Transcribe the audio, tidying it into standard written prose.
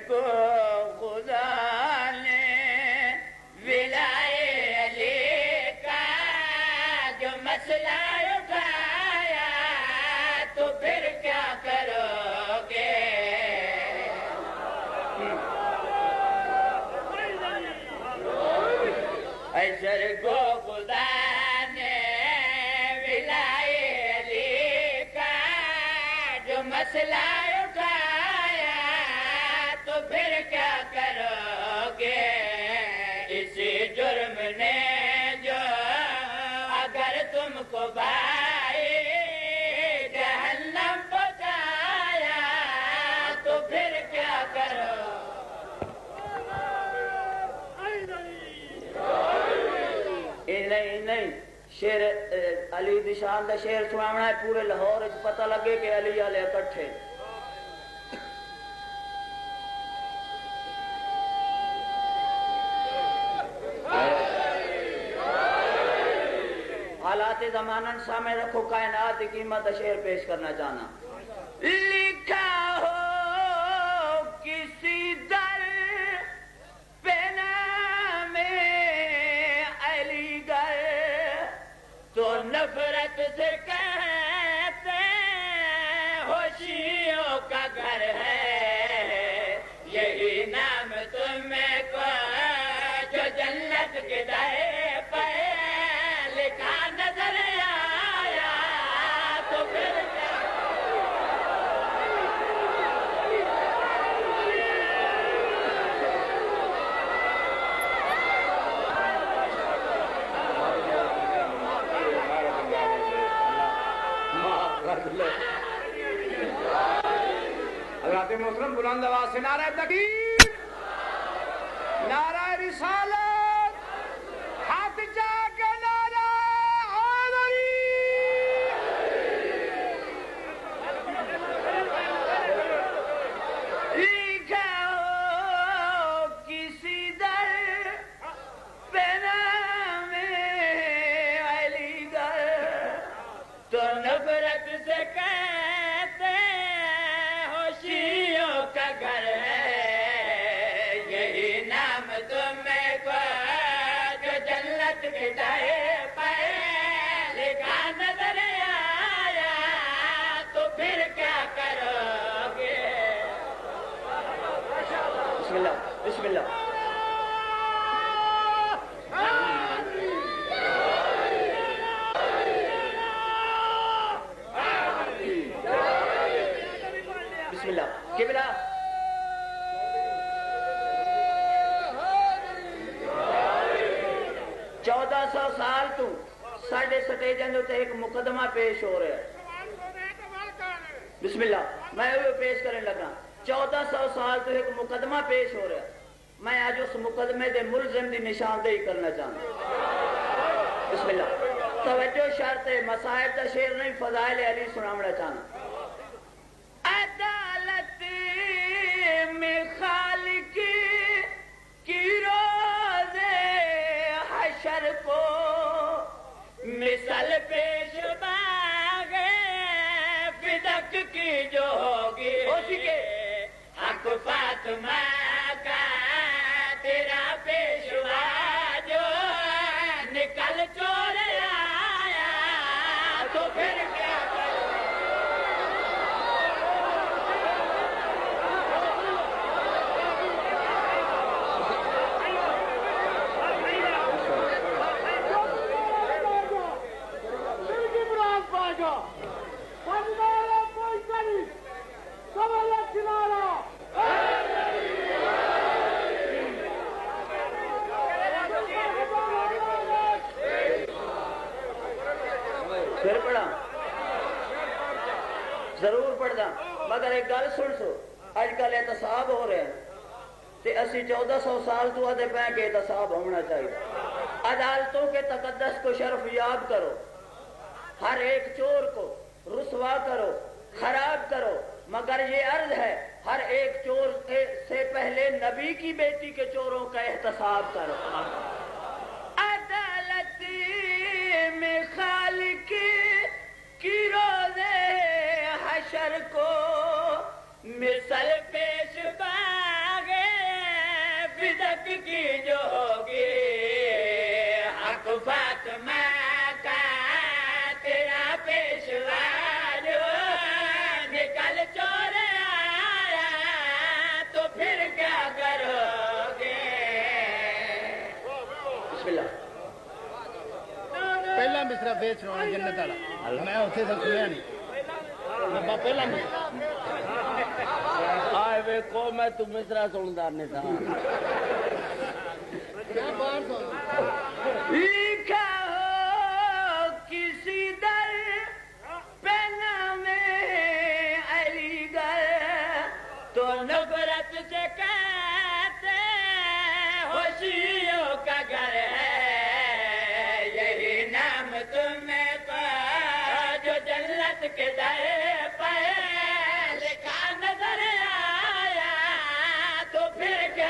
کو خدا نے ولائے علی کا جو مسئلہ اٹھایا تو پھر کیا کرو گے؟ حشر کو خدا نے ولائے علی کا جو مسئلہ اٹھایا تو پھر کیا کرو گے؟ اسی جرم نے جو اگر تم کو بھائی جہنم پہنچایا تو پھر کیا کرو؟ نہیں شیر علی دی شان دا شیر سناونا ہے پورے لاہور وچ پتہ لگے کہ علی والے اکٹھے حالات زمانہ سامنے رکھو کائنات کی قیمت دا شیر پیش کرنا چاہنا لکھا ہو کسی در پہ نام علی گڑھ تو نفرت سے کہتے ہو شیعوں کا گھر ہے یہی نام تمہیں کو جو جنت کے در پہ لکھا نظر آیا تو پھر حضرات محترم بلند آواز سے نعرہ تکبیر نعرہ رسالت ہاتھ جا کے نعرہ حیدری لکھا ہو کسی در پہ نام علی گڑھ تو نفرت سے کہتے ہو شیعوں کا گھر ہے یہی نام تمہیں کو جو جنت کے در پہ لکھا نظر آیا تو پھر کیا کرو گے؟ بسم اللہ بسم اللہ بسم اللہ قبلہ 1400 سال تو ساڑھے سٹیجن ہوتے ایک مقدمہ پیش ہو رہا ہے بسم اللہ میں وہ پیش کرنے لگا 1400 سال تو ایک مقدمہ پیش ہو رہا ہے میں آج اس مقدمے دے ملزم دی نشاندہی کرنا چاہتا ہوں بسم اللہ توجہ شرط ہے مصائب دا شیر نہیں فضائل علی سناونا چاہنا عدالت میں خالق کی روز حشر کو مثل پیش باغ فدق کی جو ہوگی اسی کے حق فاطمہ کا تیرا پیشوا جو نکل چور آیا تو پھر کیا کرو؟ پھر پڑھا ضرور پڑھنا مگر ایک گل سن سو اج کل احتساب ہو رہے ہیں تے اسی 1400 سال تو آدھے پہ کہ احتساب ہونا چاہیے عدالتوں کے تقدس کو شرف یاب کرو ہر ایک چور کو رسوا کرو خراب کرو مگر یہ عرض ہے ہر ایک چور سے پہلے نبی کی بیٹی کے چوروں کا احتساب کرو عدالت میں خالق کی روزے حشر کو مثل پیش باغ کی جو ہوگی حق فاطمہ کا تیرا پیشوا جو نکل چور آیا تو پھر کیا کرو گے؟ بسم اللہ پہلا مصرا فیر سنانا جنت والا میں اتنے تو سنیا نہیں پہلا آئے ویکو میں تو مصرا سندا نہیں تھا لکھا ہو کسی در پہ نام علی گڑھ تو نفرت سے